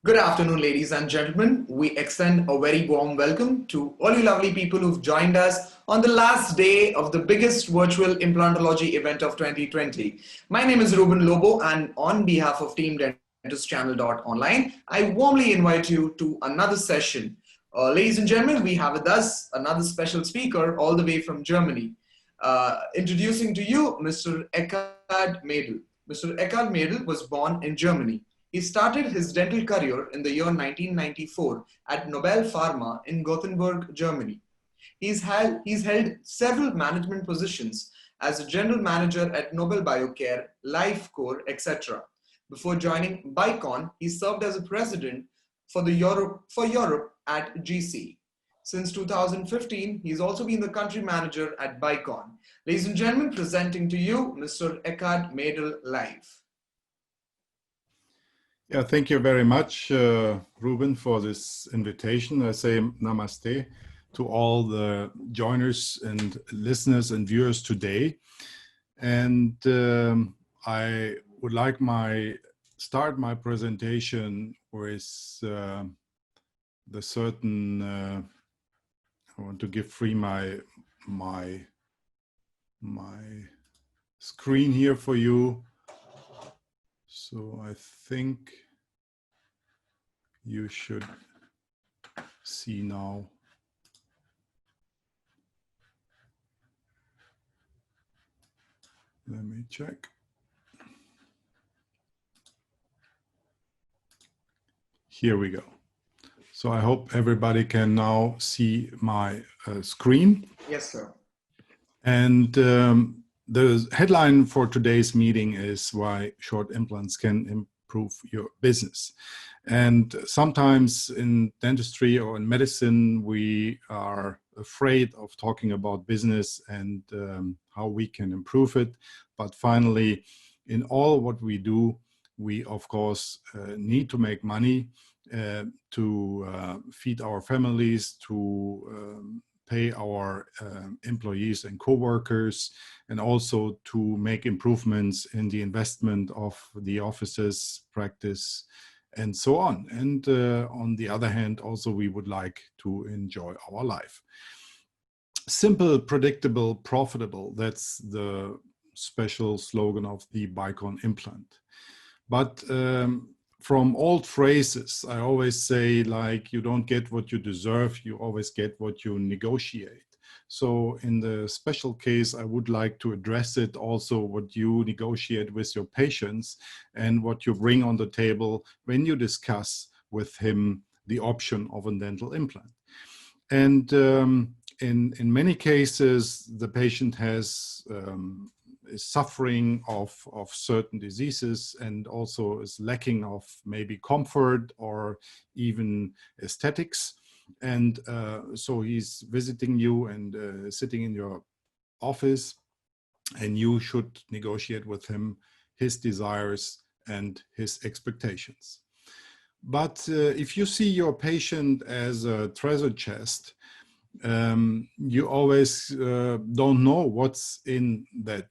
Good afternoon, ladies and gentlemen. We extend a very warm welcome to all you lovely people who've joined us on the last day of the biggest virtual implantology event of 2020. My name is Ruben Lobo, and on behalf of Team DentistChannel.Online, I warmly invite you to another session. Ladies and gentlemen, we have with us another special speaker all the way from Germany. Introducing to you Mr. ECKHARD MAEDEL. Mr. ECKHARD MAEDEL was born in Germany. He started his dental career in the year 1994 at Nobel Pharma in Gothenburg, Germany. He's held several management positions as a general manager at Nobel Biocare, Lifecore, etc. Before joining Bicon, he served as a president for Europe at GC. Since 2015, he's also been the country manager at Bicon. Ladies and gentlemen, presenting to you Mr. ECKHARD MAEDEL live. Yeah, thank you very much, Ruben, for this invitation. I say namaste to all the joiners and listeners and viewers today. And I would like start my presentation with the certain, I want to give free my screen here for you. So I think you should see now. Let me check. Here we go. So I hope everybody can now see my screen. Yes, sir. And the headline for today's meeting is why short implants can improve your business. And sometimes in dentistry or in medicine, we are afraid of talking about business and how we can improve it. But finally, in all what we do, we of course need to make money to feed our families, to pay our employees and co-workers, and also to make improvements in the investment of the offices, practice, and so on. And on the other hand, also we would like to enjoy our life. Simple, predictable, profitable, that's the special slogan of the bicon implant. But from old phrases, I always say, like, you don't get what you deserve, you always get what you negotiate. So in the special case, I would like to address it also what you negotiate with your patients and what you bring on the table when you discuss with him the option of a dental implant. And in many cases, the patient is suffering of certain diseases and also is lacking of maybe comfort or even aesthetics. And so he's visiting you and sitting in your office, and you should negotiate with him his desires and his expectations. But if you see your patient as a treasure chest, you always don't know what's in that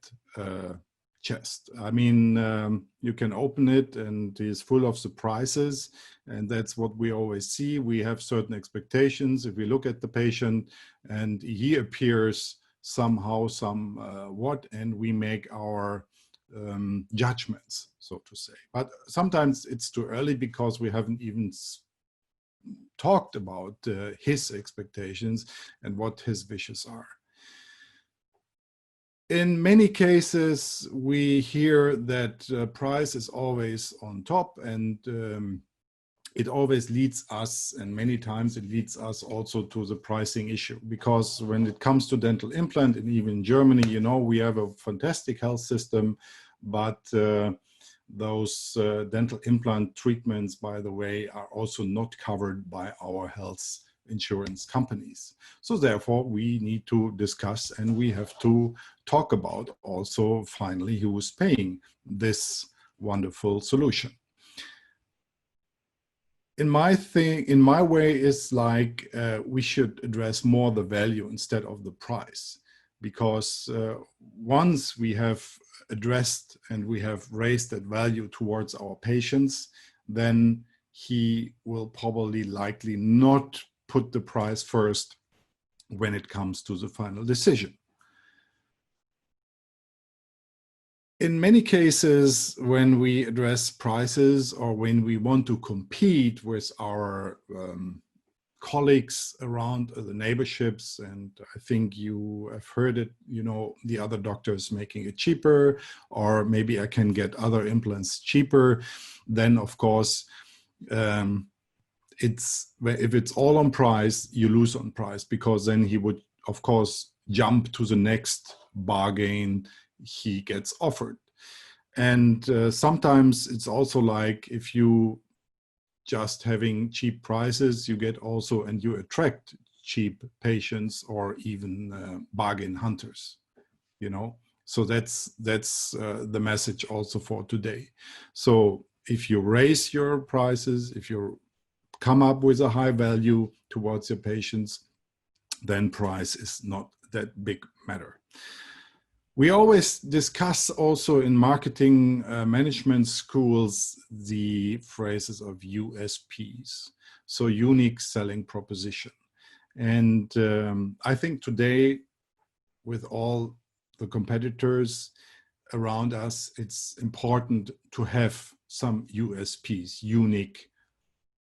chest. I mean, you can open it and it's full of surprises, and that's what we always see. We have certain expectations if we look at the patient and he appears somehow, somewhat, and we make our judgments, so to say. But sometimes it's too early because we haven't even talked about his expectations and what his wishes are. In many cases, we hear that price is always on top, and it always leads us, and many times it leads us also to the pricing issue, because when it comes to dental implant, and even in Germany, you know, we have a fantastic health system, but those dental implant treatments, by the way, are also not covered by our health insurance companies. So therefore, we need to discuss, and we have to talk about also finally who is paying this wonderful solution. In my way, is like we should address more the value instead of the price, because once we have addressed and we have raised that value towards our patients, then he will probably likely not put the price first when it comes to the final decision. In many cases, when we address prices or when we want to compete with our colleagues around the neighborships, and I think you have heard it, you know, the other doctors making it cheaper, or maybe I can get other implants cheaper, then of course, if it's all on price, you lose on price, because then he would, of course, jump to the next bargain he gets offered. And sometimes it's also like, if you just having cheap prices, you get also, and you attract cheap patients or even bargain hunters, you know. So that's the message also for today. So if you raise your prices, if you come up with a high value towards your patients, then price is not that big matter. We always discuss also in marketing management schools the phrases of USPs, so unique selling proposition. And I think today, with all the competitors around us, it's important to have some USPs, unique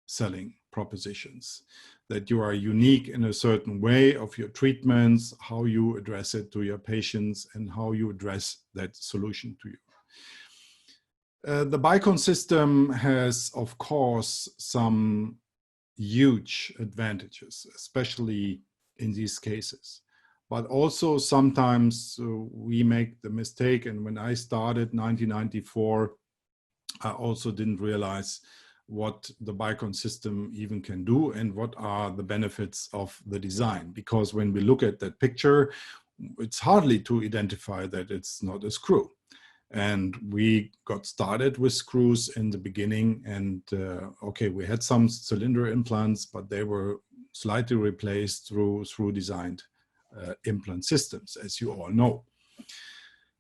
selling propositions, that you are unique in a certain way of your treatments, how you address it to your patients, and how you address that solution to you. The bicon system has, of course, some huge advantages, especially in these cases. But also sometimes we make the mistake, and when I started 1994, I also didn't realize what the bicon system even can do and what are the benefits of the design. Because when we look at that picture, it's hardly to identify that it's not a screw. And we got started with screws in the beginning, and okay, we had some cylinder implants, but they were slightly replaced through designed implant systems, as you all know.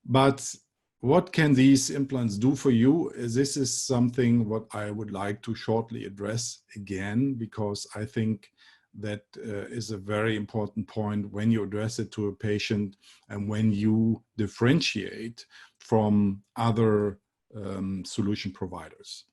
But what can these implants do for you? This is something what I would like to shortly address again, because I think that is a very important point when you address it to a patient and when you differentiate from other solution providers.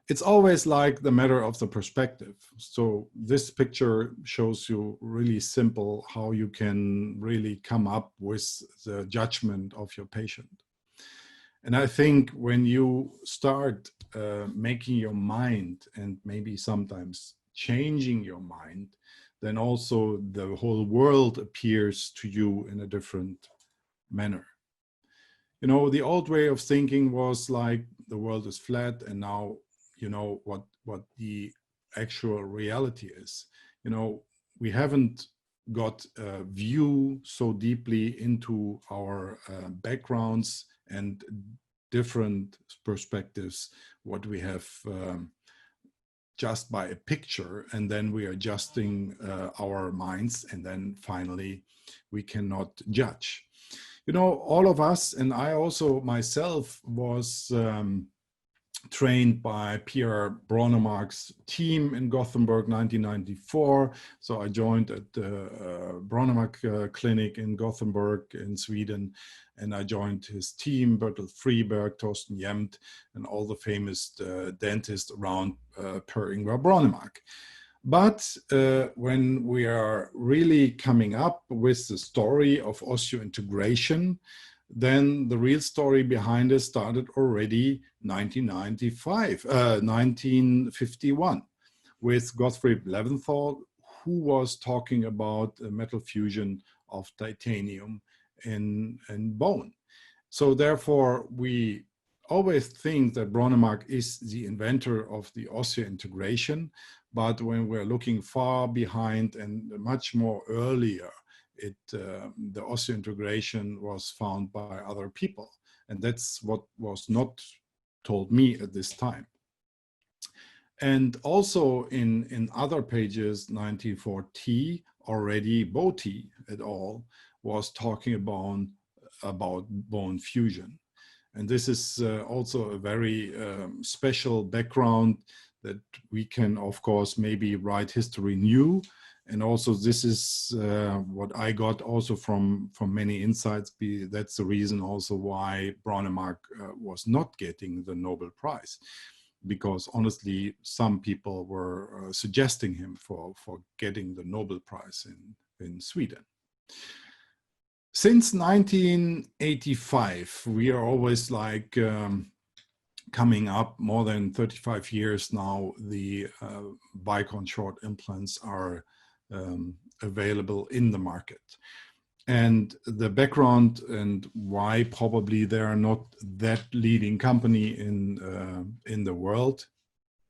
It's always like the matter of the perspective. So this picture shows you really simple how you can really come up with the judgment of your patient. And I think when you start making your mind, and maybe sometimes changing your mind, then also the whole world appears to you in a different manner. You know, the old way of thinking was like the world is flat, and now you know what the actual reality is. You know, we haven't got a view so deeply into our backgrounds and different perspectives, what we have just by a picture, and then we are adjusting our minds, and then finally we cannot judge. You know, all of us, and I also myself was trained by Pierre Brånemark's team in Gothenburg 1994. So I joined at the Brånemark clinic in Gothenburg in Sweden, and I joined his team, Bertel Friberg, Torsten Jemt, and all the famous dentists around Per Ingvar Brånemark. But when we are really coming up with the story of osseointegration, then the real story behind it started already 1951 with Gottfried Leventhal, who was talking about metal fusion of titanium in bone. So therefore, we always think that Brånemark is the inventor of the osseointegration, but when we're looking far behind and much more earlier, the osseointegration was found by other people. And that's what was not told me at this time. And also in other pages, 1940, already Botti et al. Was talking about bone fusion. And this is also a very special background that we can, of course, maybe write history new. And also this is what I got also from many insights. That's the reason also why Brånemark was not getting the Nobel Prize, because honestly, some people were suggesting him for getting the Nobel Prize in Sweden. Since 1985, we are always like coming up more than 35 years now, the bicon short implants are available in the market. And the background and why probably they are not that leading company in the world,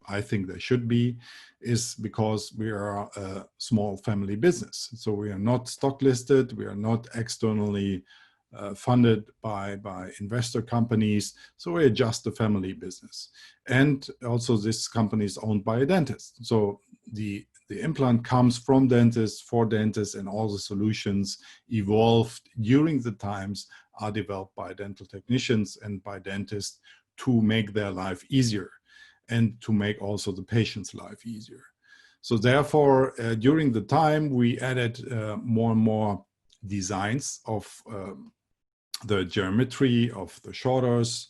I think they should be, is because we are a small family business. So we are not stock listed, we are not externally funded by investor companies. So we're just a family business. And also this company is owned by a dentist. So the implant comes from dentists, for dentists, and all the solutions evolved during the times are developed by dental technicians and by dentists to make their life easier and to make also the patient's life easier. So therefore, during the time, we added more and more designs of the geometry of the shorters,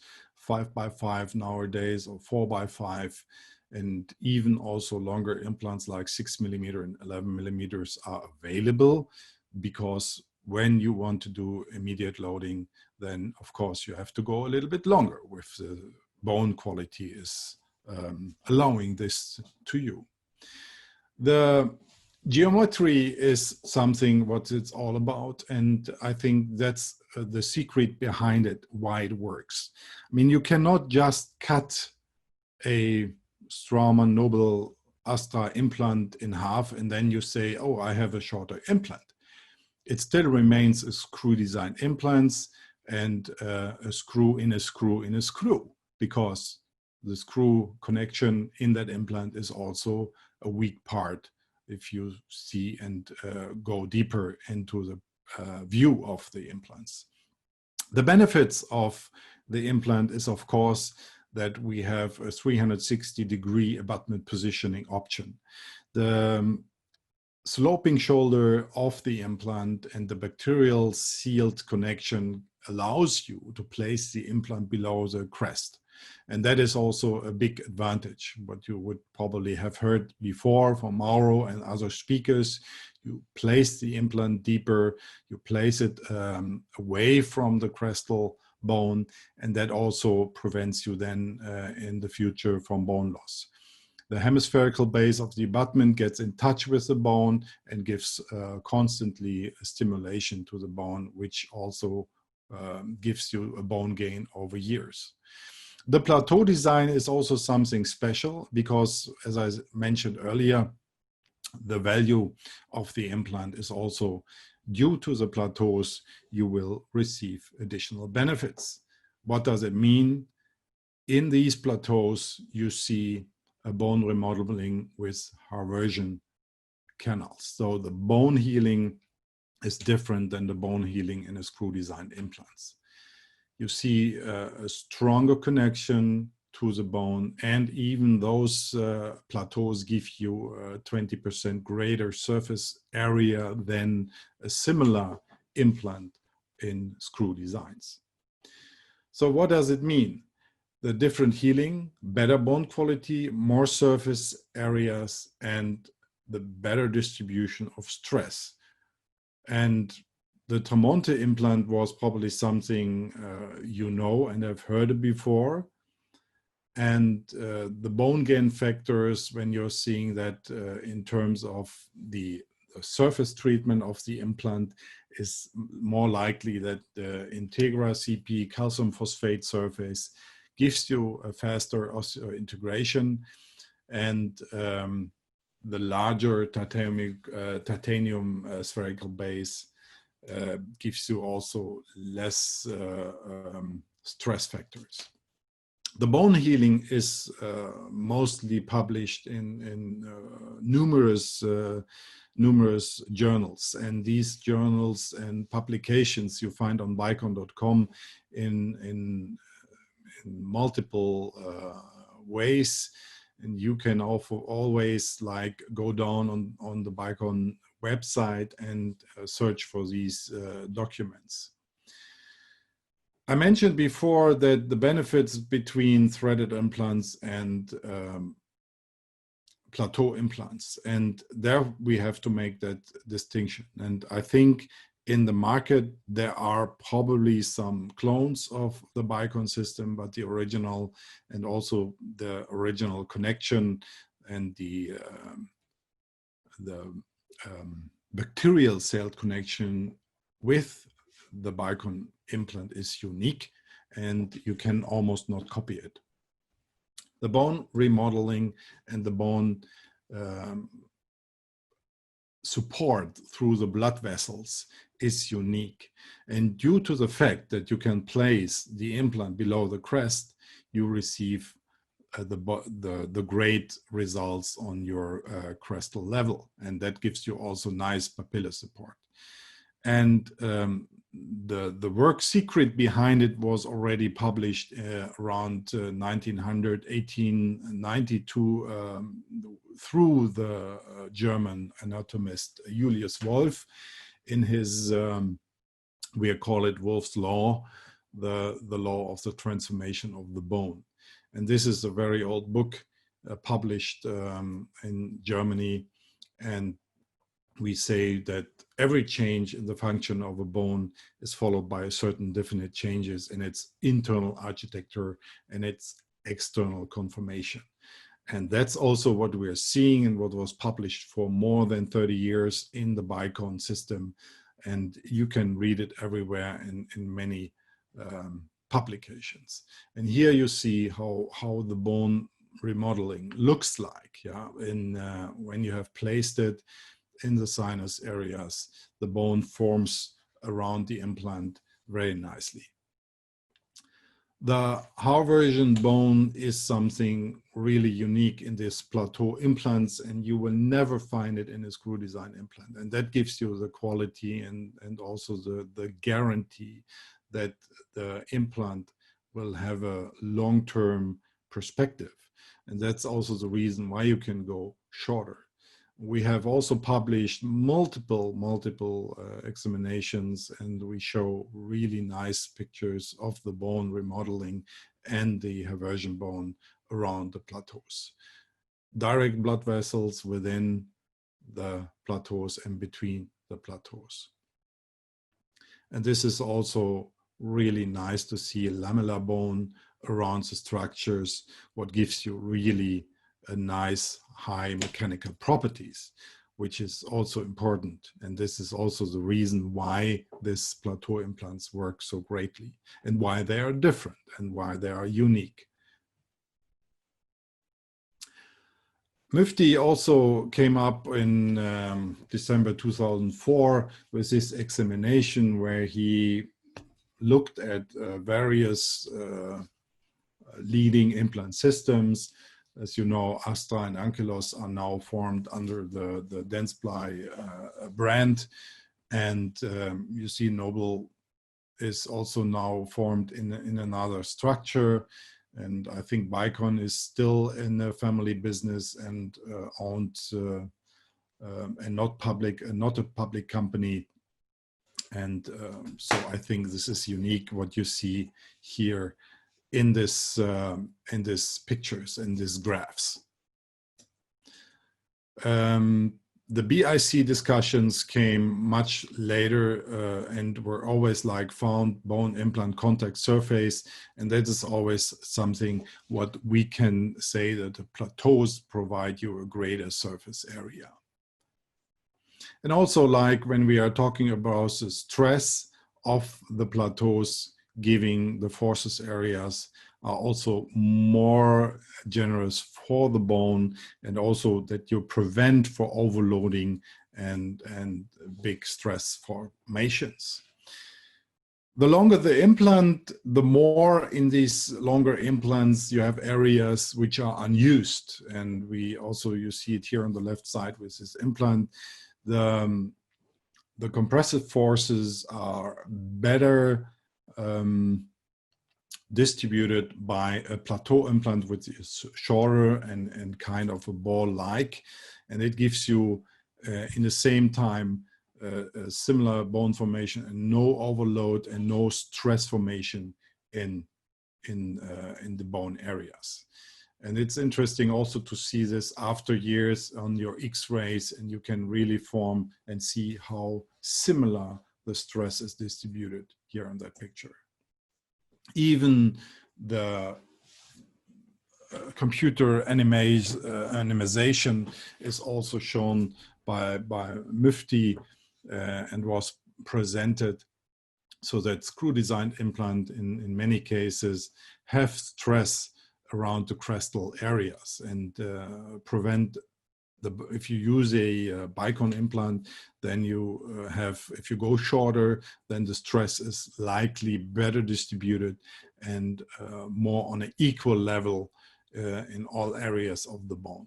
5x5 nowadays, or 4x5, and even also longer implants like 6mm and 11mm are available, because when you want to do immediate loading, then of course you have to go a little bit longer with the bone quality is allowing this to you. The geometry is something what it's all about, and I think that's the secret behind it, why it works. I mean, you cannot just cut a Straumann Nobel Astra implant in half and then you say, oh, I have a shorter implant. It still remains a screw design implants and a screw in a screw in a screw, because the screw connection in that implant is also a weak part if you see and go deeper into the view of the implants. The benefits of the implant is, of course, that we have a 360-degree abutment positioning option. The sloping shoulder of the implant and the bacterial sealed connection allows you to place the implant below the crest. And that is also a big advantage, what you would probably have heard before from Mauro and other speakers. You place the implant deeper, you place it away from the crestal bone, and that also prevents you then in the future from bone loss. The hemispherical base of the abutment gets in touch with the bone and gives constantly a stimulation to the bone, which also gives you a bone gain over years. The plateau design is also something special because, as I mentioned earlier, the value of the implant is also due to the plateaus. You will receive additional benefits. What does it mean? In these plateaus, you see a bone remodeling with Haversian canals. So the bone healing is different than the bone healing in a screw designed implants. You see a stronger connection to the bone, and even those plateaus give you 20% greater surface area than a similar implant in screw designs. So what does it mean? The different healing, better bone quality, more surface areas, and the better distribution of stress. And the Tramonte implant was probably something you know and have heard it before. And the bone gain factors, when you're seeing that in terms of the surface treatment of the implant, is more likely that the Integra CP calcium phosphate surface gives you a faster osseointegration, and the larger titanium spherical base gives you also less stress factors. The bone healing is mostly published in numerous journals, and these journals and publications you find on bicon.com in multiple ways, and you can also always like go down on the bicon website and search for these documents. I mentioned before that the benefits between threaded implants and plateau implants, and there we have to make that distinction. And I think in the market there are probably some clones of the bicon system, but the original, and also the original connection and the bacterial cell connection with the bicon implant is unique, and you can almost not copy it. The bone remodeling and the bone support through the blood vessels is unique. And due to the fact that you can place the implant below the crest, you receive the great results on your crestal level. And that gives you also nice papilla support. And the work secret behind it was already published around 1892 through the German anatomist Julius Wolff in his, we call it Wolff's law, the law of the transformation of the bone. And this is a very old book published in Germany, and we say that every change in the function of a bone is followed by a certain definite changes in its internal architecture and its external conformation. And that's also what we are seeing and what was published for more than 30 years in the bicon system. And you can read it everywhere in many publications. And here you see how the bone remodeling looks like, yeah, when you have placed it in the sinus areas, the bone forms around the implant very nicely. The Harvesian bone is something really unique in this plateau implants, and you will never find it in a screw design implant. And that gives you the quality and also the guarantee that the implant will have a long-term perspective. And that's also the reason why you can go shorter. We have also published multiple examinations, and we show really nice pictures of the bone remodeling and the Harvesian bone around the plateaus. Direct blood vessels within the plateaus and between the plateaus. And this is also really nice to see a lamellar bone around the structures, what gives you really a nice high mechanical properties, which is also important. And this is also the reason why this plateau implants work so greatly and why they are different and why they are unique. Mufti also came up in December 2004 with this examination where he looked at various leading implant systems. As you know, Astra and Ankylos are now formed under the Dentsply brand. And you see Nobel is also now formed in another structure. And I think Bicon is still in the family business and owned and not a public company. And so I think this is unique what you see here in this pictures, in these graphs. The BIC discussions came much later and were always like found bone implant contact surface, and that is always something what we can say that the plateaus provide you a greater surface area. And also, like when we are talking about the stress of the plateaus giving the forces areas are also more generous for the bone, and also that you prevent for overloading and big stress formations. The longer the implant, the more in these longer implants you have areas which are unused. And we also, you see it here on the left side with this implant, the compressive forces are better distributed by a plateau implant, which is shorter and kind of a ball-like, and it gives you in the same time a similar bone formation and no overload and no stress formation in the bone areas. And it's interesting also to see this after years on your X-rays, and you can really form and see how similar the stress is distributed here on that picture. Even the computer animation is also shown by Mufti and was presented, so that screw designed implant in many cases have stress around the crestal areas and prevent if you use a bicon implant, then you if you go shorter, then the stress is likely better distributed and more on an equal level in all areas of the bone.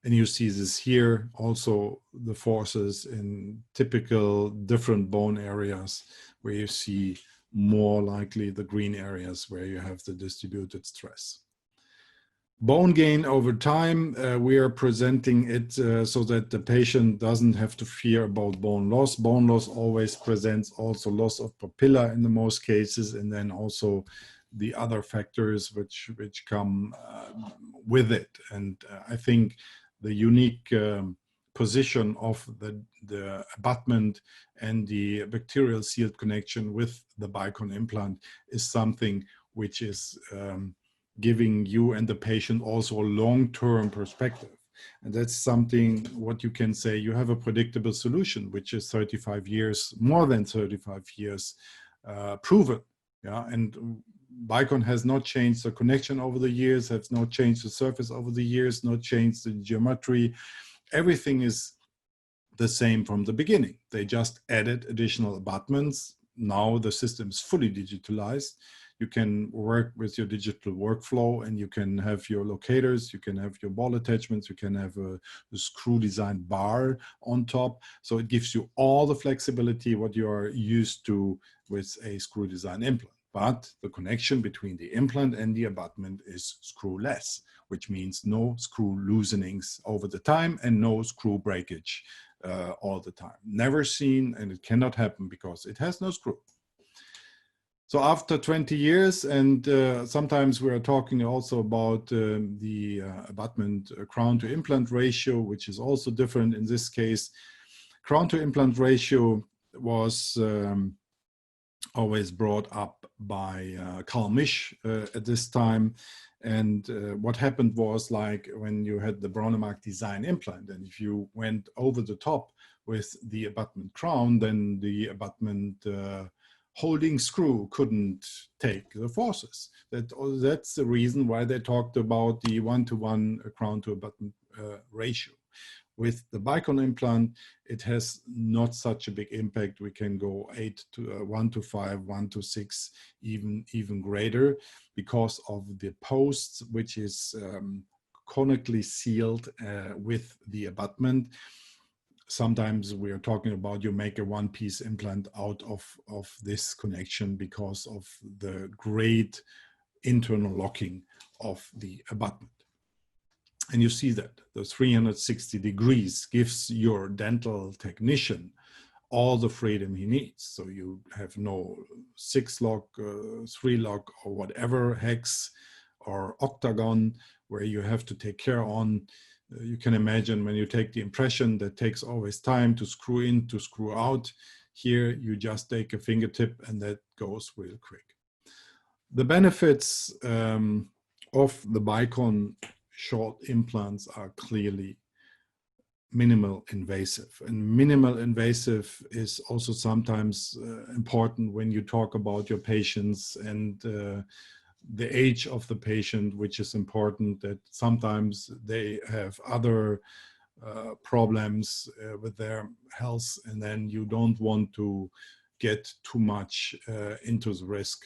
And you see this here, also the forces in typical different bone areas where you see more likely the green areas where you have the distributed stress. Bone gain over time, we are presenting it so that the patient doesn't have to fear about bone loss. Bone loss always presents also loss of papilla in the most cases, and then also the other factors which come with it. And I think the unique position of the abutment and the bacterial sealed connection with the bicon implant is something which is giving you and the patient also a long-term perspective. And that's something what you can say, you have a predictable solution, which is 35 years, more than 35 years proven. Yeah, and bicon has not changed the connection over the years, has not changed the surface over the years, not changed the geometry. Everything is the same from the beginning. They just added additional abutments. Now the system is fully digitalized. You can work with your digital workflow, and you can have your locators, you can have your ball attachments, you can have a screw designed bar on top. So it gives you all the flexibility what you are used to with a screw design implant. But the connection between the implant and the abutment is screwless, which means no screw loosenings over the time and no screw breakage all the time. Never seen, and it cannot happen because it has no screw. So after 20 years, and sometimes we are talking also about the abutment crown to implant ratio, which is also different in this case. Crown to implant ratio was always brought up by Carl Misch at this time. And what happened was, like when you had the Brånemark design implant, and if you went over the top with the abutment crown, then the abutment holding screw couldn't take the forces. That's the reason why they talked about the 1-to-1 crown to abutment ratio. With the bicon implant, it has not such a big impact. We can go 1-to-5, 1-to-6, even greater, because of the posts, which is conically sealed with the abutment. Sometimes we are talking about you make a one-piece implant out of this connection because of the great internal locking of the abutment. And you see that the 360 degrees gives your dental technician all the freedom he needs. So you have no 6-lock, 3-lock, or whatever, hex or octagon, where you have to take care on. You can imagine when you take the impression, that takes always time to screw in, to screw out. Here you just take a fingertip and that goes real quick. The benefits of the bicon short implants are clearly minimal invasive. And minimal invasive is also sometimes important when you talk about your patients and the age of the patient, which is important, that sometimes they have other problems with their health, and then you don't want to get too much into the risk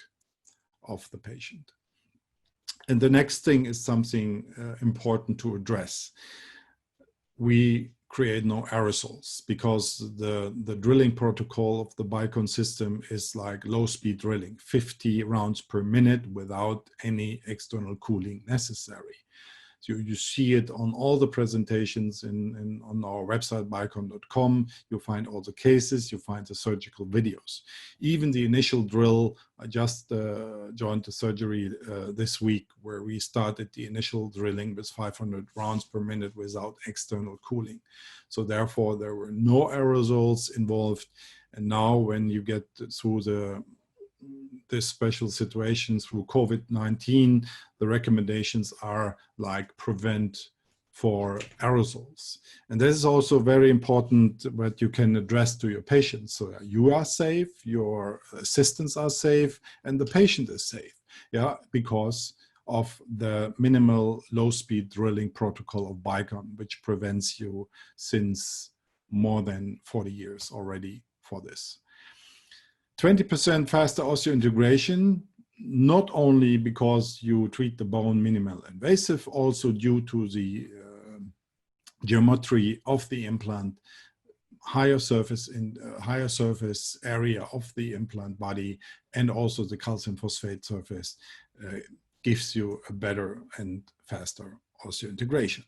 of the patient. And the next thing is something important to address. We create no aerosols, because the drilling protocol of the bicon system is like low speed drilling, 50 rounds per minute without any external cooling necessary. So you see it on all the presentations on our website, bicon.com. You find all the cases, you find the surgical videos. Even the initial drill, I just joined the surgery this week, where we started the initial drilling with 500 rounds per minute without external cooling. So therefore, there were no aerosols involved. And now when you get through this special situation through COVID-19, the recommendations are like prevent for aerosols. And this is also very important what you can address to your patients. So you are safe, your assistants are safe, and the patient is safe. Yeah, because of the minimal low-speed drilling protocol of bicon, which prevents you since more than 40 years already for this. 20% faster osseointegration, not only because you treat the bone minimal invasive, also due to the geometry of the implant, higher surface area of the implant body, and also the calcium phosphate surface gives you a better and faster osseointegration.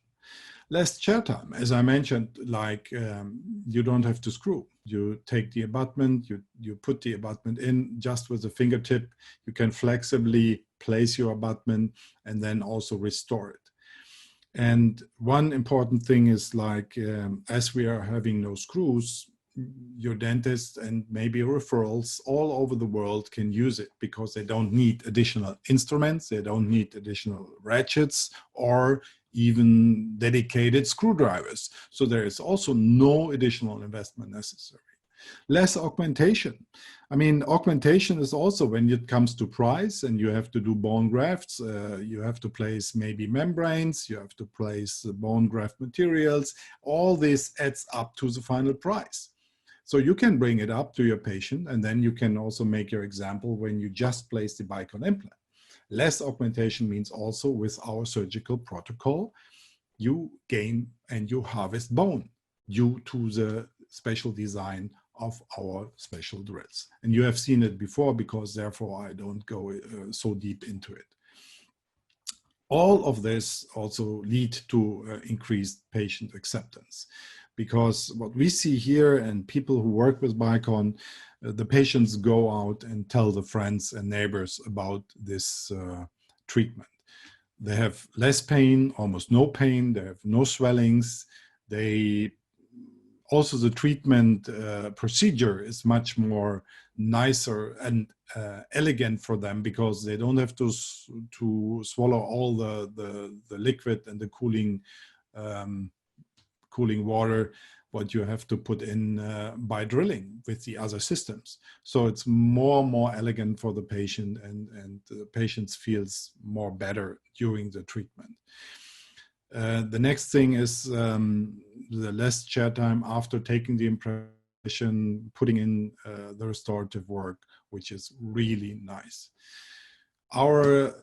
Less chair time, as I mentioned, like you don't have to screw. You take the abutment, you put the abutment in just with a fingertip. You can flexibly place your abutment and then also restore it. And one important thing is like, as we are having no screws, your dentist and maybe referrals all over the world can use it, because they don't need additional instruments, they don't need additional ratchets or even dedicated screwdrivers. So there is also no additional investment necessary. Less augmentation. I mean, augmentation is also when it comes to price and you have to do bone grafts, you have to place maybe membranes, you have to place bone graft materials. All this adds up to the final price. So you can bring it up to your patient, and then you can also make your example when you just place the bicon implant. Less augmentation means also with our surgical protocol, you gain and you harvest bone due to the special design of our special drills. And you have seen it before, because therefore I don't go so deep into it. All of this also lead to increased patient acceptance, because what we see here, and people who work with bicon, the patients go out and tell the friends and neighbors about this treatment. They have less pain, almost no pain, they have no swellings. Also the treatment procedure is much more nicer and elegant for them, because they don't have to swallow all the liquid and the cooling water what you have to put in by drilling with the other systems. So it's more elegant for the patient, and the patient feels more better during the treatment. The next thing is the less chair time after taking the impression, putting in the restorative work, which is really nice. Our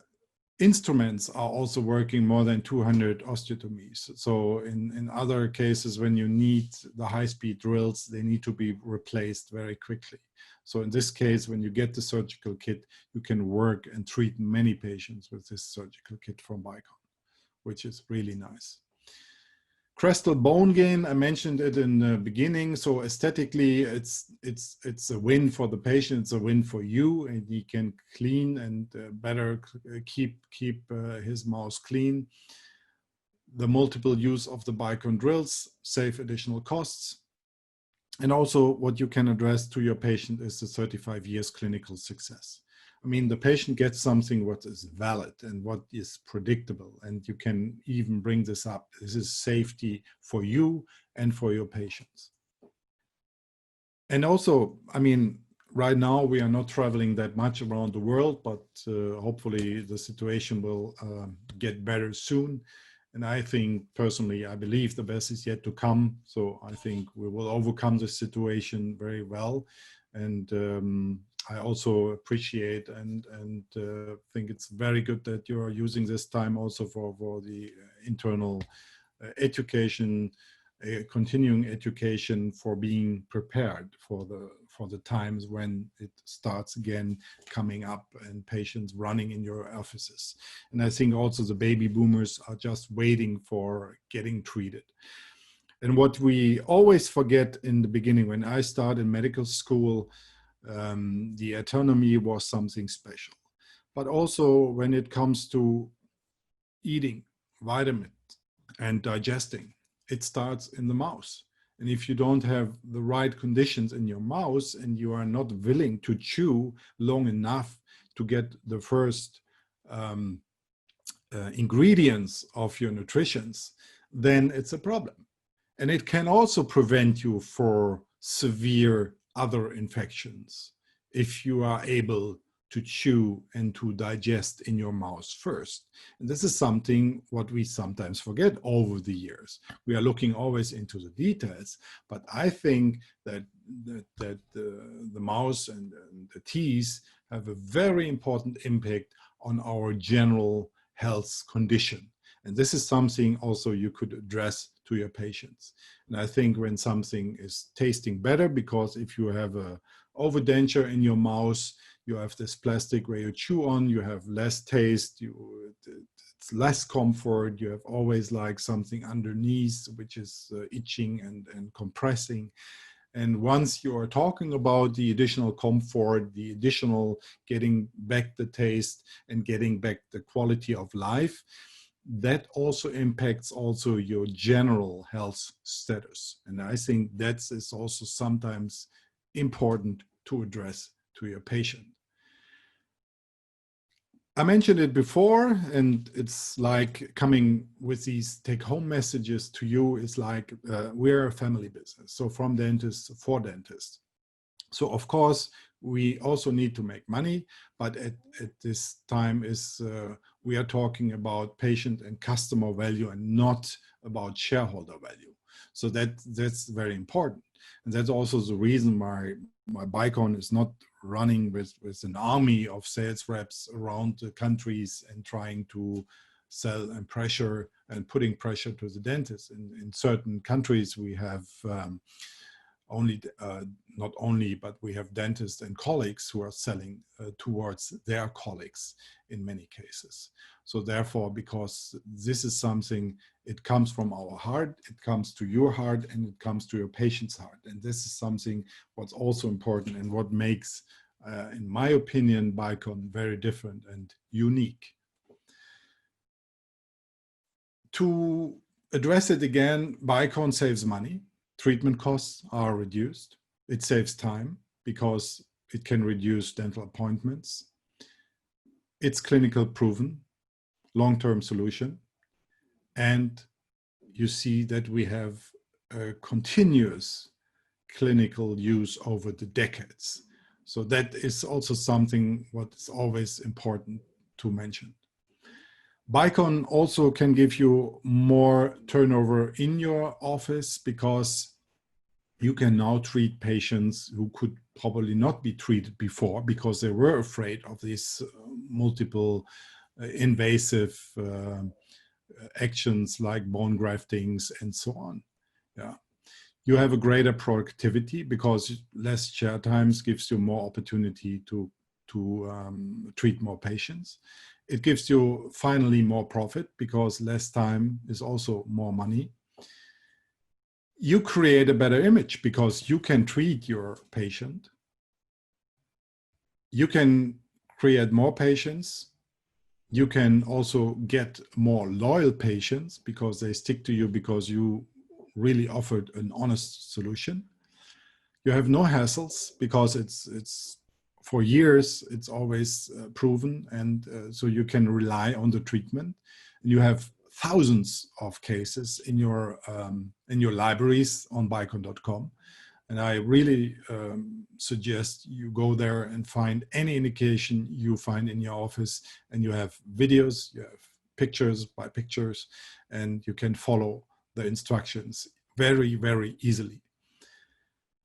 instruments are also working more than 200 osteotomies. So in other cases, when you need the high-speed drills, they need to be replaced very quickly. So in this case, when you get the surgical kit, you can work and treat many patients with this surgical kit from bicon, which is really nice. Crestal bone gain, I mentioned it in the beginning. So aesthetically, it's a win for the patient, it's a win for you, and he can clean and better keep his mouth clean. The multiple use of the bicon drills save additional costs. And also what you can address to your patient is the 35 years clinical success. I mean, the patient gets something what is valid and what is predictable, and you can even bring this up. This is safety for you and for your patients. And also, I mean, right now we are not traveling that much around the world, but hopefully the situation will get better soon. And I think personally, I believe the best is yet to come. So I think we will overcome this situation very well. And I also appreciate and think it's very good that you are using this time also for the internal education a continuing education for being prepared for the times when it starts again coming up and patients running in your offices. And I think also the baby boomers are just waiting for getting treated. And what we always forget in the beginning, when I started medical school, the autonomy was something special. But also when it comes to eating vitamins and digesting, it starts in the mouth. And if you don't have the right conditions in your mouth and you are not willing to chew long enough to get the first ingredients of your nutritions, then it's a problem. And it can also prevent you for severe other infections if you are able to chew and to digest in your mouth first. And this is something what we sometimes forget over the years. We are looking always into the details, but I think that the mouth and the teeth have a very important impact on our general health condition. And this is something also you could address to your patients. And I think when something is tasting better, because if you have a overdenture in your mouth, you have this plastic where you chew on, you have less taste, it's less comfort, you have always like something underneath, which is itching and compressing. And once you are talking about the additional comfort, the additional getting back the taste and getting back the quality of life, that also impacts also your general health status. And I think that is also sometimes important to address to your patient. I mentioned it before, and it's like coming with these take-home messages to you is like we're a family business. So from dentists for dentists. So of course, we also need to make money, but at this time is we are talking about patient and customer value and not about shareholder value. So that's very important. And that's also the reason why bicon is not running with an army of sales reps around the countries and trying to sell and pressure and putting pressure to the dentist. In certain countries, we have not only, but we have dentists and colleagues who are selling towards their colleagues in many cases. So therefore, because this is something, it comes from our heart, it comes to your heart, and it comes to your patient's heart. And this is something what's also important and what makes, in my opinion, bicon very different and unique. To address it again, bicon saves money. Treatment costs are reduced. It saves time because it can reduce dental appointments. It's clinical proven, long-term solution. And you see that we have a continuous clinical use over the decades. So that is also something what is always important to mention. bicon also can give you more turnover in your office because you can now treat patients who could probably not be treated before because they were afraid of these multiple invasive actions like bone graftings and so on. Yeah. You have a greater productivity because less chair times gives you more opportunity to treat more patients. It gives you finally more profit because less time is also more money. You create a better image because you can treat your patient. You can create more patients. You can also get more loyal patients because they stick to you because you really offered an honest solution. You have no hassles because it's for years, it's always proven, and so you can rely on the treatment. You have thousands of cases in your libraries on bicon.com. And I really suggest you go there and find any indication you find in your office, and you have videos, you have pictures by pictures, and you can follow the instructions very, very easily.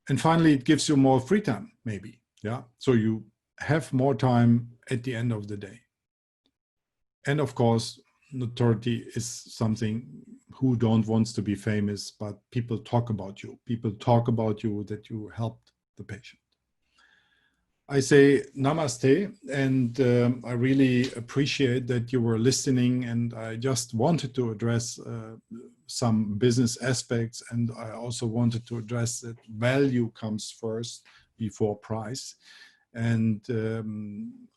And finally, it gives you more free time, maybe. Yeah, so you have more time at the end of the day. And of course, notoriety is something who don't wants to be famous, but people talk about you. People talk about you that you helped the patient. I say namaste, and I really appreciate that you were listening, and I just wanted to address some business aspects, and I also wanted to address that value comes first before price. And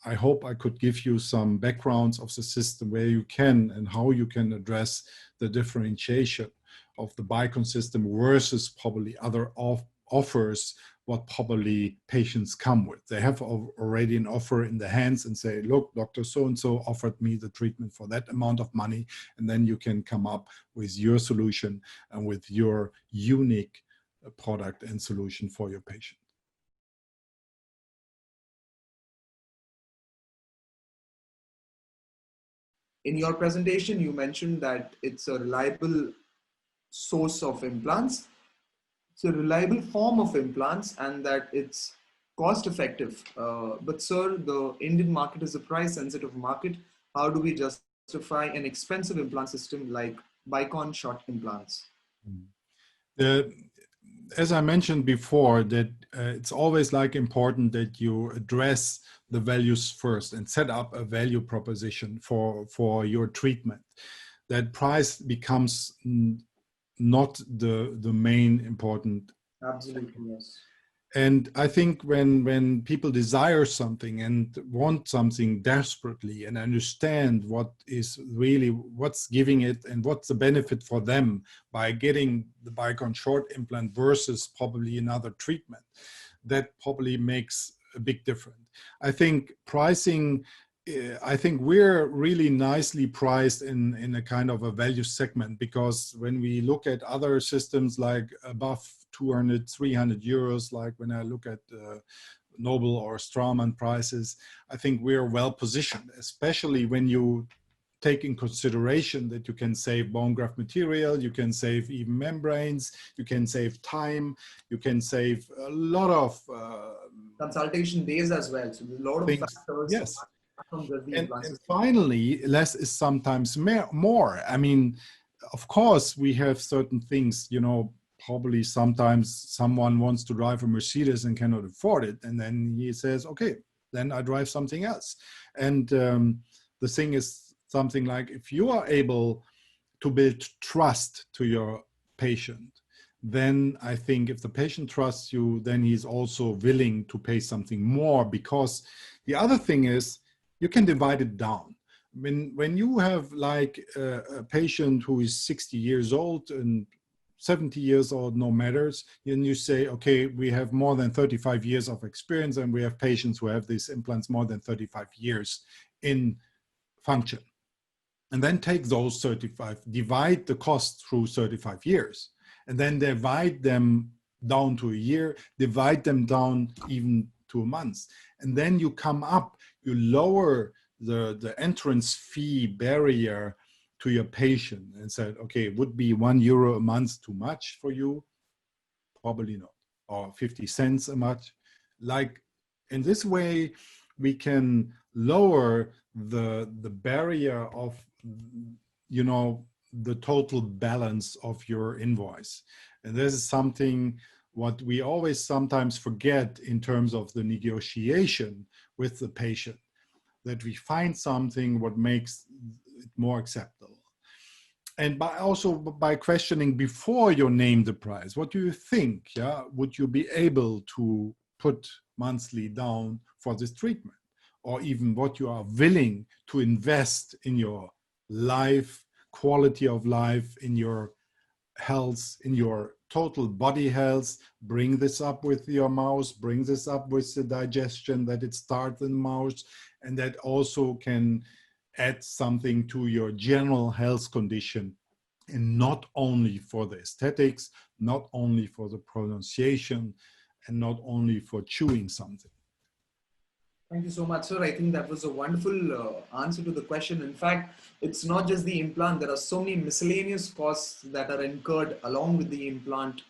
I hope I could give you some backgrounds of the system where you can and how you can address the differentiation of the bicon system versus probably other offers what probably patients come with. They have already an offer in the hands and say, look, Dr. So-and-so offered me the treatment for that amount of money. And then you can come up with your solution and with your unique product and solution for your patient. In your presentation, you mentioned that it's a reliable source of implants. It's a reliable form of implants and that it's cost effective. But sir, the Indian market is a price sensitive market. How do we justify an expensive implant system like bicon short implants? As I mentioned before, that it's always like important that you address the values first and set up a value proposition for your treatment. That price becomes not the main important. Absolutely, yes. And I think when people desire something and want something desperately and understand what is really, what's giving it and what's the benefit for them by getting the bicon short implant versus probably another treatment, that probably makes a big difference. I think pricing, I think we're really nicely priced in a kind of a value segment, because when we look at other systems like above 200, 300 euros, like when I look at Nobel or Straumann prices, I think we're well positioned, especially when you take in consideration that you can save bone graft material, you can save even membranes, you can save time, you can save a lot of consultation days as well. So there's a lot of things. factors. Yes. From the And finally, less is sometimes more. I mean, of course, we have certain things, you know, probably sometimes someone wants to drive a Mercedes and cannot afford it. And then he says, okay, then I drive something else. And the thing is something like, if you are able to build trust to your patient, then I think if the patient trusts you, then he's also willing to pay something more, because the other thing is you can divide it down. When you have like a patient who is 60 years old and 70 years old, no matters, and you say, okay, we have more than 35 years of experience and we have patients who have these implants more than 35 years in function. And then take those 35, divide the cost through 35 years, and then divide them down to a year, divide them down even to a month. And then you come up, you lower the entrance fee barrier to your patient and said, okay, would be €1 a month too much for you? Probably not. Or 50 cents a month. Like in this way, we can lower the barrier of, you know, the total balance of your invoice. And this is something what we always sometimes forget in terms of the negotiation with the patient, that we find something what makes it more acceptable. And by questioning before you name the price, what do you think? Yeah, would you be able to put monthly down for this treatment? Or even what you are willing to invest in your life, quality of life, in your health, in your total body health. Bring this up with your mouth, bring this up with the digestion, that it starts in the mouth, and that also can add something to your general health condition, and not only for the aesthetics, not only for the pronunciation, and not only for chewing something. Thank you so much, sir. I think that was a wonderful answer to the question. In fact, it's not just the implant. There are so many miscellaneous costs that are incurred along with the implant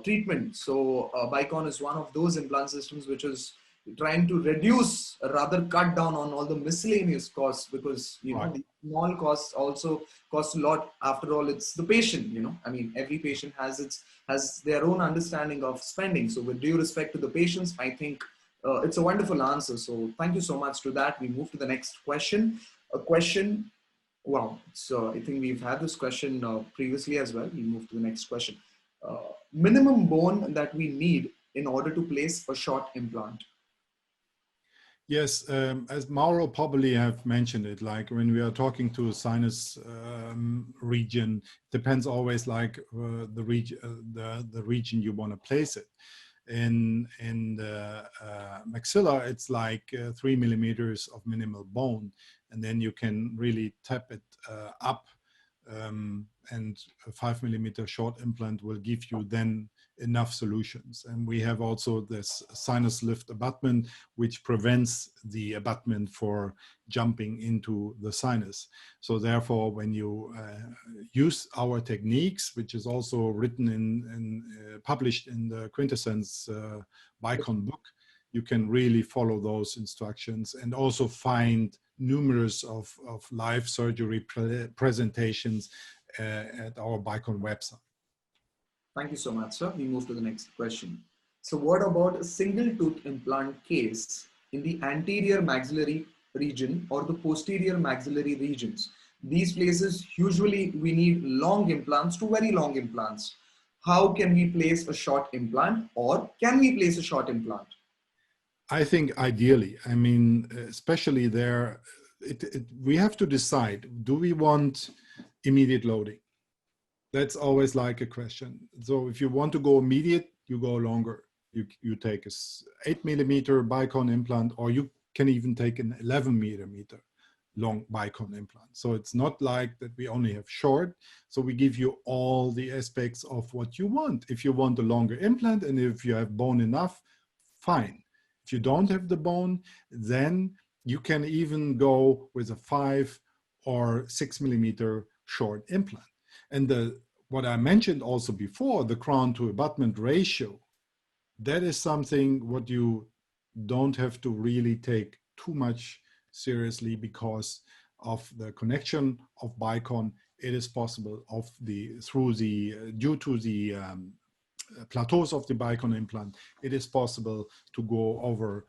treatment. So Bicon is one of those implant systems which is trying to reduce, rather cut down on all the miscellaneous costs, because Right. the small costs also cost a lot. After all, it's the patient. I mean, every patient has their own understanding of spending. So with due respect to the patients, I think it's a wonderful answer. So thank you so much to that. We move to the next question. A question. Wow. So I think we've had this question previously as well. We move to the next question. Minimum bone that we need in order to place a short implant. Yes, as Mauro probably have mentioned it, like when we are talking to a sinus region, depends always like the region you want to place it. In the maxilla, it's like 3 millimeters of minimal bone, and then you can really tap it up, and a 5 millimeter short implant will give you then enough solutions. And we have also this sinus lift abutment, which prevents the abutment for jumping into the sinus. So therefore, when you use our techniques, which is also written published in the Quintessence bicon book, you can really follow those instructions and also find numerous of live surgery presentations at our bicon website. Thank you so much, sir. We move to the next question. So what about a single tooth implant case in the anterior maxillary region or the posterior maxillary regions? These places, usually we need long implants to very long implants. How can we place a short implant, or can we place a short implant? I think ideally, I mean, especially there, we have to decide, do we want immediate loading? That's always like a question. So if you want to go immediate, you go longer. You take a 8 millimeter bicon implant, or you can even take an 11 millimeter long bicon implant. So it's not like that we only have short. So we give you all the aspects of what you want. If you want a longer implant and if you have bone enough, fine. If you don't have the bone, then you can even go with a 5 or 6 millimeter short implant. And what I mentioned also before, the crown to abutment ratio, that is something what you don't have to really take too much seriously, because of the connection of bicon. It is possible due to the plateaus of the bicon implant, it is possible to go over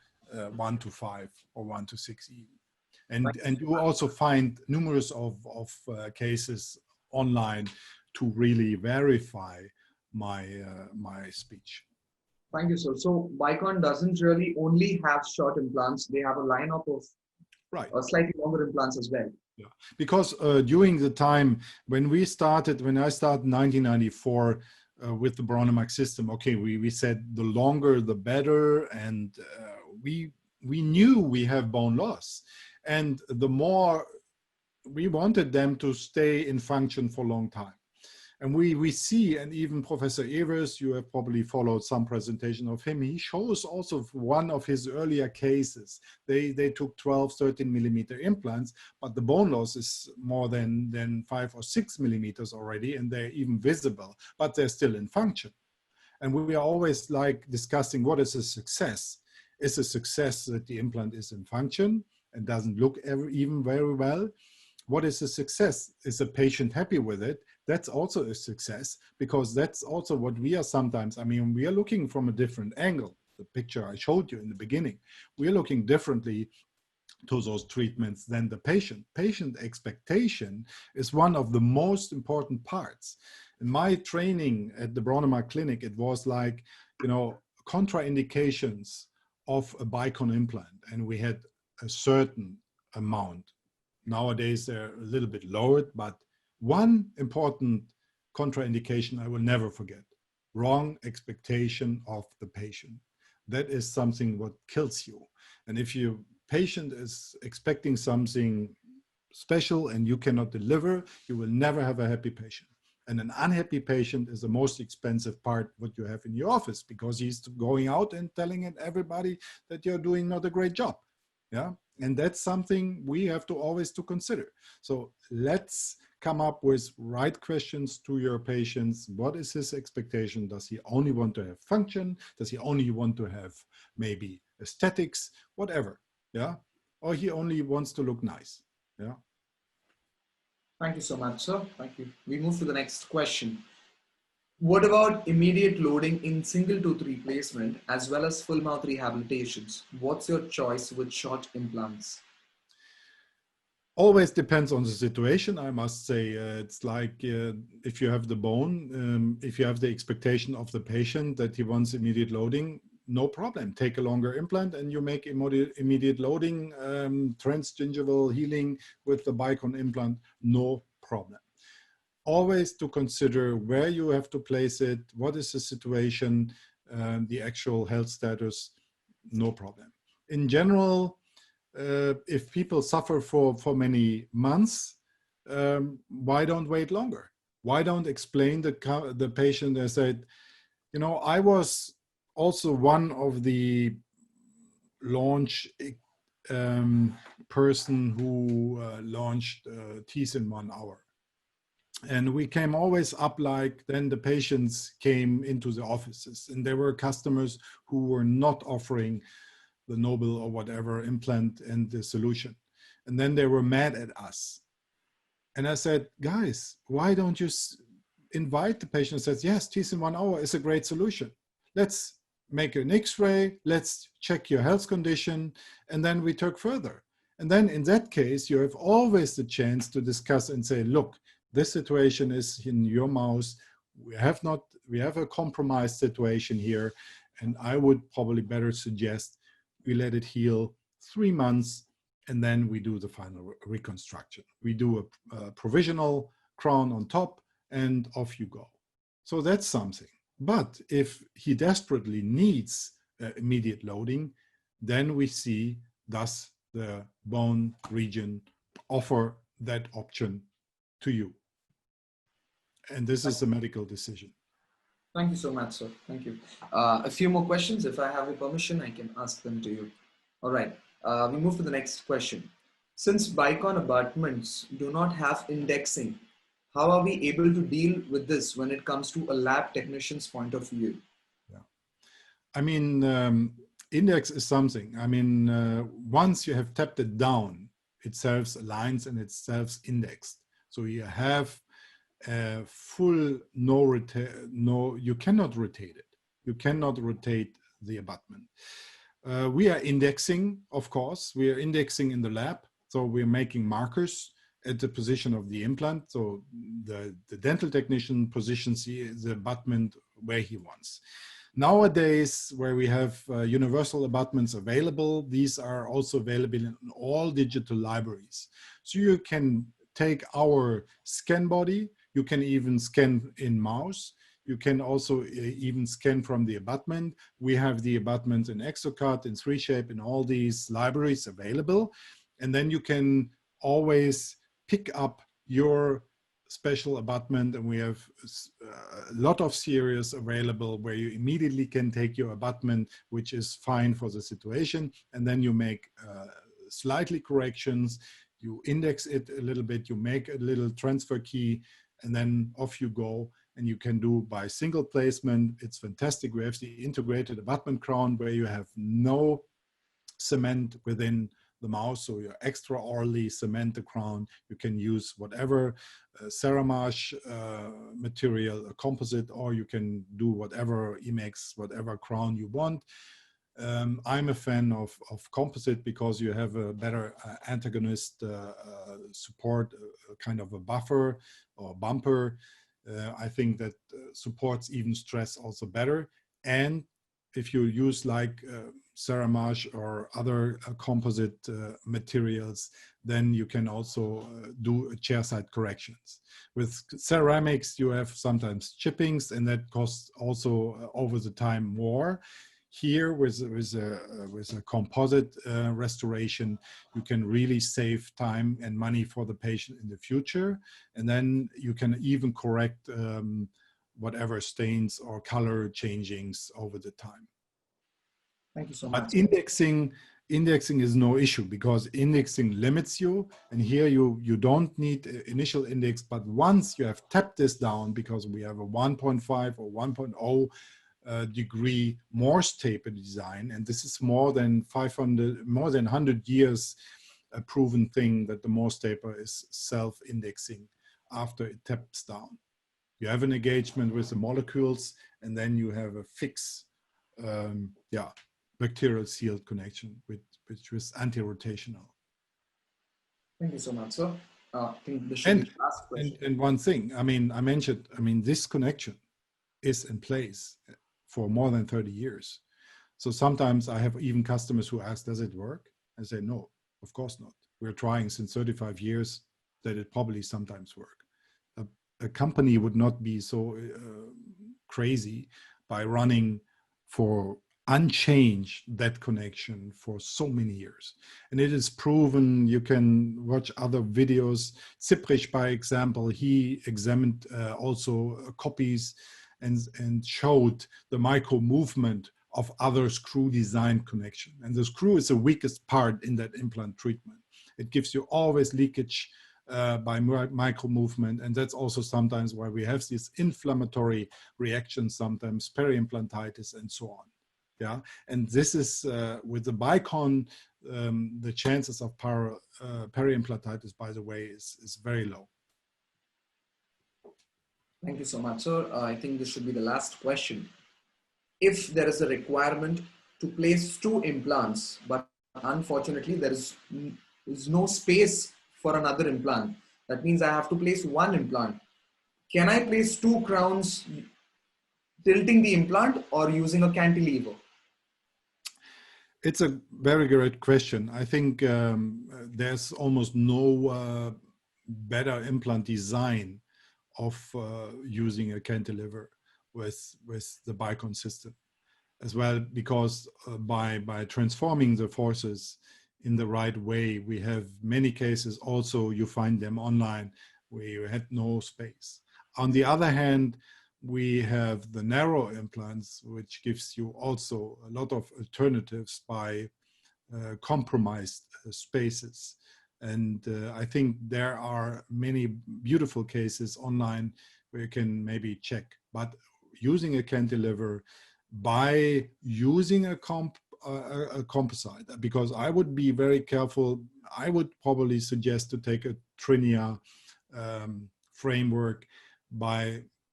1 to 5 or 1 to 6 even. And you also find numerous of cases online to really verify my speech. Thank you, sir. So bicon doesn't really only have short implants. They have a lineup of slightly longer implants as well. Yeah, because during the time when I started in 1994 with the Bronemax system, okay, we said the longer the better, and we knew we have bone loss, and the more we wanted them to stay in function for a long time. And we see, and even Professor Evers, you have probably followed some presentation of him, he shows also one of his earlier cases. They took 12, 13 millimeter implants, but the bone loss is more than 5 or 6 millimeters already, and they're even visible, but they're still in function. And we are always like discussing, what is a success? Is a success that the implant is in function and doesn't look even very well? What is a success? Is the patient happy with it? That's also a success, because that's also what we are sometimes, I mean, we are looking from a different angle. The picture I showed you in the beginning, we're looking differently to those treatments than the patient. Patient expectation is one of the most important parts. In my training at the Bronema Clinic, it was like, contraindications of a bicon implant, and we had a certain amount. Nowadays, they're a little bit lowered, but one important contraindication I will never forget: wrong expectation of the patient. That is something what kills you. And if your patient is expecting something special and you cannot deliver, you will never have a happy patient. And an unhappy patient is the most expensive part what you have in your office, because he's going out and telling everybody that you're doing not a great job. Yeah. And that's something we have to always to consider. So let's come up with right questions to your patients. What is his expectation? Does he only want to have function? Does he only want to have maybe aesthetics, whatever, yeah? Or he only wants to look nice, yeah? Thank you so much, sir. Thank you. We move to the next question. What about immediate loading in single tooth replacement as well as full mouth rehabilitations? What's your choice with short implants? Always depends on the situation, I must say. It's like if you have the bone, if you have the expectation of the patient that he wants immediate loading, no problem. Take a longer implant and you make immediate loading, transgingival healing with the bicon implant, no problem. Always to consider where you have to place it, what is the situation, the actual health status, no problem. In general, if people suffer for many months, why don't wait longer? Why don't explain the patient and say, you know, I was also one of the launch person who launched teeth in 1 hour. And we came always up like, then the patients came into the offices and there were customers who were not offering the Nobel or whatever implant and the solution. And then they were mad at us. And I said, guys, why don't you invite the patient and says, yes, teeth in 1 hour is a great solution. Let's make an X-ray, let's check your health condition, and then we talk further. And then in that case, you have always the chance to discuss and say, look, this situation is in your mouth. We have a compromised situation here. And I would probably better suggest we let it heal 3 months, and then we do the final reconstruction. We do a provisional crown on top, and off you go. So that's something. But if he desperately needs immediate loading, then we see, does the bone region offer that option to you? And this is a medical decision. Thank you so much, sir. Thank you. A few more questions. If I have your permission, I can ask them to you. All right. We move to the next question. Since bicon abutments do not have indexing, how are we able to deal with this when it comes to a lab technician's point of view? Yeah. I mean, index is something. I mean, once you have tapped it down, it serves lines and it serves indexed. So you have full you cannot rotate it. You cannot rotate the abutment. We are indexing, of course. We are indexing in the lab. So we're making markers at the position of the implant. So the dental technician positions the abutment where he wants. Nowadays, where we have universal abutments available, these are also available in all digital libraries. So you can take our scan body, you can even scan in mouse, you can also even scan from the abutment. We have the abutments in ECKHARD, in 3Shape, in all these libraries available. And then you can always pick up your special abutment, and we have a lot of series available where you immediately can take your abutment, which is fine for the situation, and then you make slightly corrections, you index it a little bit, you make a little transfer key, and then off you go. And you can do by single placement. It's fantastic. We have the integrated abutment crown where you have no cement within the mouth, so you extra orally cement the crown. You can use whatever ceramage material, a composite, or you can do whatever Emax, whatever crown you want. I'm a fan of composite because you have a better antagonist support, kind of a buffer or bumper. I think that supports even stress also better. And if you use like ceramage or other composite materials, then you can also do chairside corrections. With ceramics, you have sometimes chippings, and that costs also over the time more. Here, with a composite restoration, you can really save time and money for the patient in the future. And then you can even correct whatever stains or color changings over the time. Thank you so much. But indexing indexing is no issue because indexing limits you, and here you don't need initial index, but once you have tapped this down, because we have a 1.5 or 1.0 degree Morse taper design, and this is more than 100 years a proven thing that the Morse taper is self-indexing after it taps down. You have an engagement with the molecules, and then you have a fixed bacterial sealed connection which is anti-rotational. Thank you so much, sir. I think this should be the last question. And one thing, I mentioned, this connection is in place for more than 30 years. So sometimes I have even customers who ask, does it work? I say, no, of course not. We're trying since 35 years that it probably sometimes work. A company would not be so crazy by running for unchanged that connection for so many years. And it is proven. You can watch other videos. Zipprich, by example, he examined also copies and showed the micro movement of other screw design connection. And the screw is the weakest part in that implant treatment. It gives you always leakage by micro movement, and that's also sometimes why we have these inflammatory reactions, sometimes peri-implantitis and so on. Yeah, and this is with the bicon, the chances of peri-implantitis, by the way, is very low. Thank you so much, sir. I think this should be the last question. If there is a requirement to place 2 implants, but unfortunately there is no space for another implant, that means I have to place 1 implant. Can I place 2 crowns tilting the implant or using a cantilever? It's a very great question. I think there's almost no better implant design of using a cantilever with the bicon system as well, because by transforming the forces in the right way, we have many cases also, you find them online, where you had no space. On the other hand, we have the narrow implants, which gives you also a lot of alternatives by compromised spaces. And I think there are many beautiful cases online where you can maybe check. But using a cantilever by using a composite, because I would be very careful. I would probably suggest to take a Trinia framework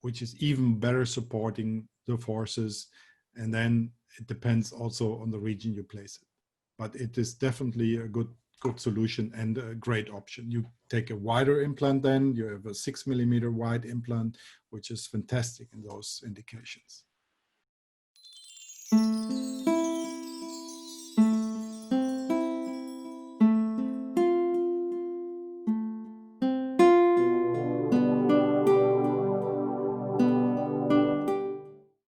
which is even better supporting the forces, and then it depends also on the region you place it. But it is definitely a good solution and a great option. You take a wider implant, then you have a 6 mm wide implant, which is fantastic in those indications.